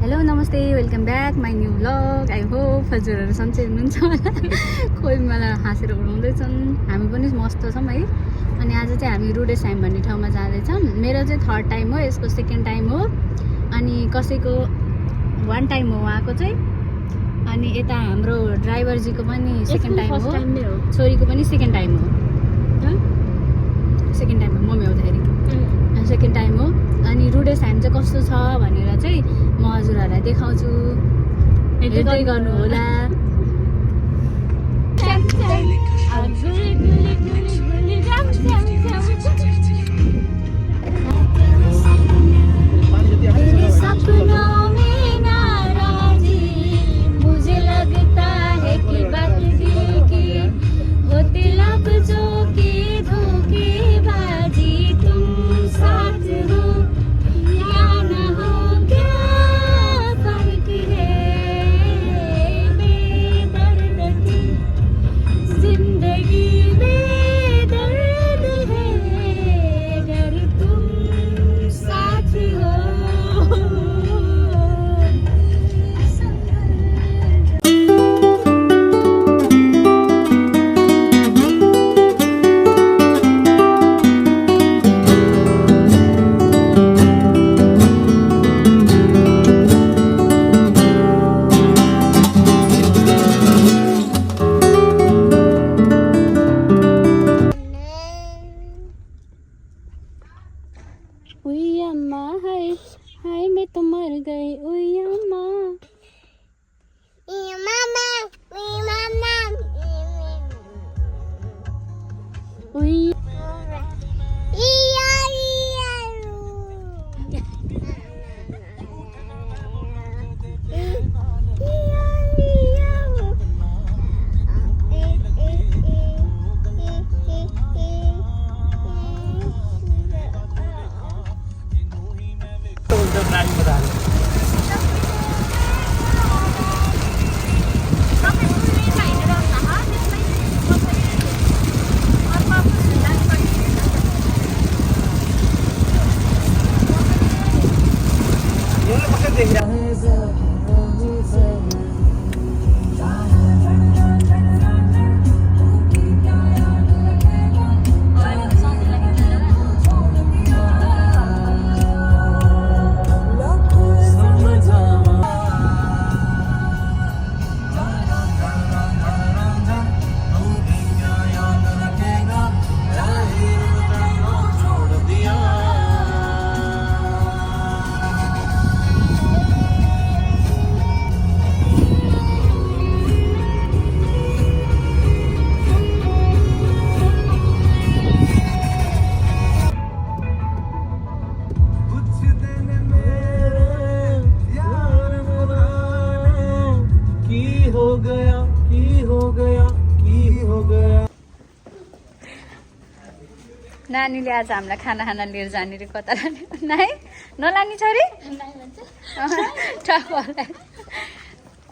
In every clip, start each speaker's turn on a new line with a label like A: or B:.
A: Hello नमस्ते welcome back my new vlog I hope हजुरहरू सन्चै हुनुहुन्छ होला कोही मलाई हाँसेर उडाउँदैछन् हामी पनि मस्त छौँ है। अनि आज चाहिँ हामी रुडेसाइम भन्ने ठाउँमा जाँदैछौँ। मेरो चाहिँ थर्ड टाइम हो, यसको सेकेन्ड टाइम हो, अनि कसैको वान टाइम हो उहाँको चाहिँ। अनि यता हाम्रो ड्राइभरजीको पनि सेकेन्ड टाइम हो, छोरीको पनि सेकेन्ड टाइम हो, सेकेन्ड टाइम हो मम्मी आउँदाखेरि सेकेन्ड टाइम हो। अनि रुडेसाइम चाहिँ कस्तो छ भनेर चाहिँ म हजुरहरूलाई देखाउँछु, हेर्दै गर्नु होला। हाय मैं तो मर गई उयम्मा नानीले आज हामीलाई खाना खाना लिएर जाने रे कता लाने नाइ नलानी छोरी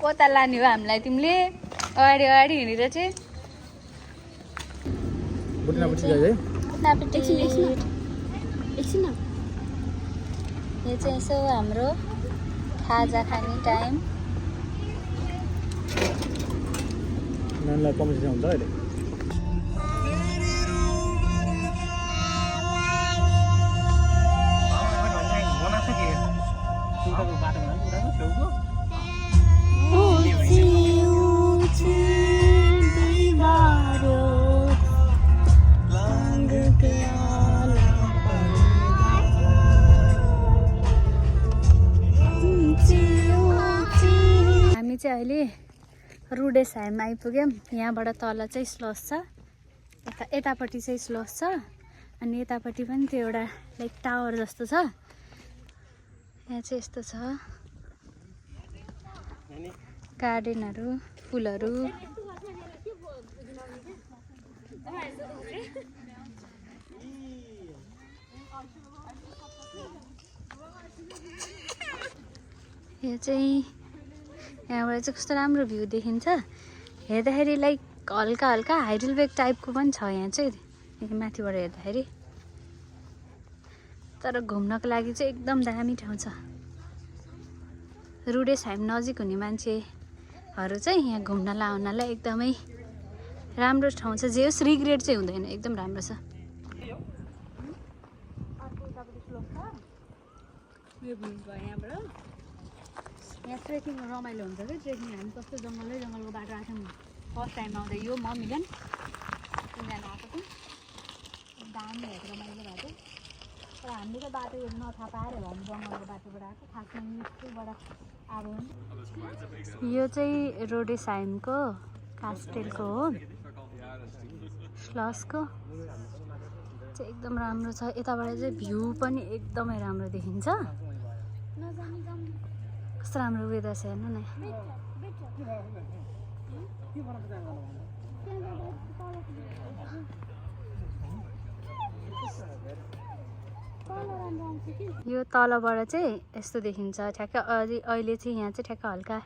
A: कता लाने हो हामीलाई तिमीले अगाडि अगाडि हिँडेर चाहिँ यो चाहिँ यसो हाम्रो खाजा खाने टाइम। हामी चाहिँ अहिले रुडेसाइम आइपुग्यौँ। यहाँबाट तल चाहिँ स्लस छ, यतापट्टि चाहिँ स्लस छ, अनि यतापट्टि पनि त्यो एउटा लाइक टावर जस्तो छ। यहाँ चाहिँ यस्तो छ गार्डनहरू, फुलहरू। यो चाहिँ यहाँबाट चाहिँ कस्तो राम्रो भ्यू देखिन्छ, हेर्दाखेरि लाइक हल्का हल्का हाइडलबेग टाइपको पनि छ यहाँ चाहिँ माथिबाट हेर्दाखेरि। तर घुम्नको लागि चाहिँ एकदम दामी ठाउँ छ। रुडेसहाइम नजिक हुने मान्छेहरू चाहिँ यहाँ घुम्नलाई आउनलाई एकदमै राम्रो ठाउँ छ। जे होस् रिग्रेट चाहिँ हुँदैन, एकदम राम्रो छ। यहाँ ट्रेकिङ रमाइलो हुन्छ कि ट्रेकिङ हामी कस्तो जङ्गलको बाटो आएको थियौँ फर्स्ट टाइम आउँदा यो म मिलन तिनजना आएको थियौँ दामी भएको रमाइलो भएको तर हामीले त बाटो नथाहा पाएर हामी जङ्गलको बाटोबाट आएको खासमा निस्कैबाट अब यो चाहिँ रोडेसाइमको कास्टेलको हो स्लसको चाहिँ एकदम राम्रो छ। यताबाट चाहिँ भ्यू पनि एकदमै राम्रो देखिन्छ। कस्तो राम्रो वेदर छ हेर्नु न। यो तलबाट चाहिँ यस्तो देखिन्छ ठ्याक्क। अहिले चाहिँ यहाँ चाहिँ ठ्याक्क हल्का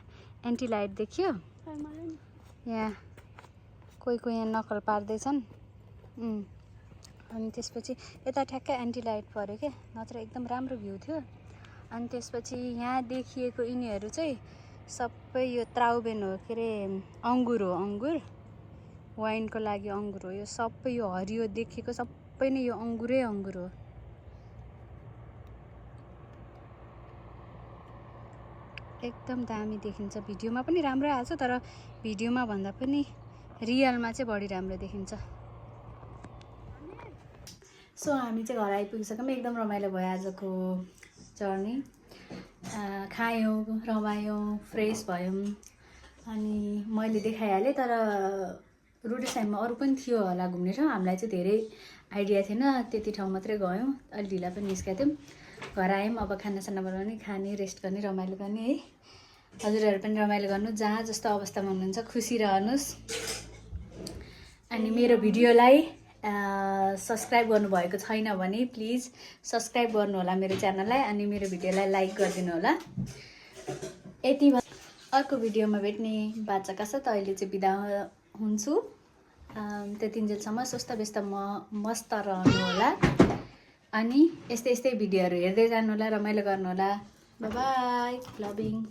A: एन्टी लाइट देखियो। यहाँ कोही यहाँ नक्कल पार्दैछन्। अनि त्यसपछि यता ठ्याक्क एन्टी लाइट पऱ्यो क्या, नत्र एकदम राम्रो भ्यू थियो। अनि त्यसपछि यहाँ देखिएको यिनीहरू चाहिँ सबै यो त्राउबेन हो, के अरे अङ्गुर हो। अङ्गुर वाइनको लागि अङ्गुर हो। यो सबै यो हरियो देखेको सबै नै यो अङ्गुरै अङ्गुर हो। एकदम दामी देखिन्छ। भिडियोमा पनि राम्रो आएको छ तर भिडियोमा भन्दा पनि रियलमा चाहिँ बढी राम्रो देखिन्छ। सो हामी चाहिँ घर आइपुगिसक्यौँ। एकदम रमाइलो भयो आजको जर्नी। खायौँ, रमायौँ, फ्रेस भयौँ। अनि मैले देखाइहालेँ तर रुडेसाइममा अरू पनि थियो होला घुम्ने ठाउँ। हामीलाई चाहिँ धेरै आइडिया थिएन, त्यति ठाउँ मात्रै गयौँ। अलि ढिला पनि निस्केको थियौँ। घर आयौँ, अब खानासाना बनाउने, खाने, रेस्ट गर्ने, रमाइलो गर्ने है। हजुरहरू पनि रमाइलो गर्नु, जहाँ जस्तो अवस्थामा हुनुहुन्छ खुसी रहनुहोस्। अनि मेरो भिडियोलाई सब्सक्राइब गर्नुभएको छैन भने प्लिज सब्सक्राइब गर्नु होला मेरो च्यानललाई। अनि मेरो भिडियोलाई लाइक गरिदिनु होला। यति अर्को भिडियोमा भेट्ने बाचा छ त अहिले चाहिँ बिदा हुन्छु। त्यतिन्जेलसम्म स्वस्थ व्यस्त मस्त रहनु होला। अनि यस्तै भिडियोहरू हेर्दै जानु होला, रमाइलो गर्नु होला। By by, loving.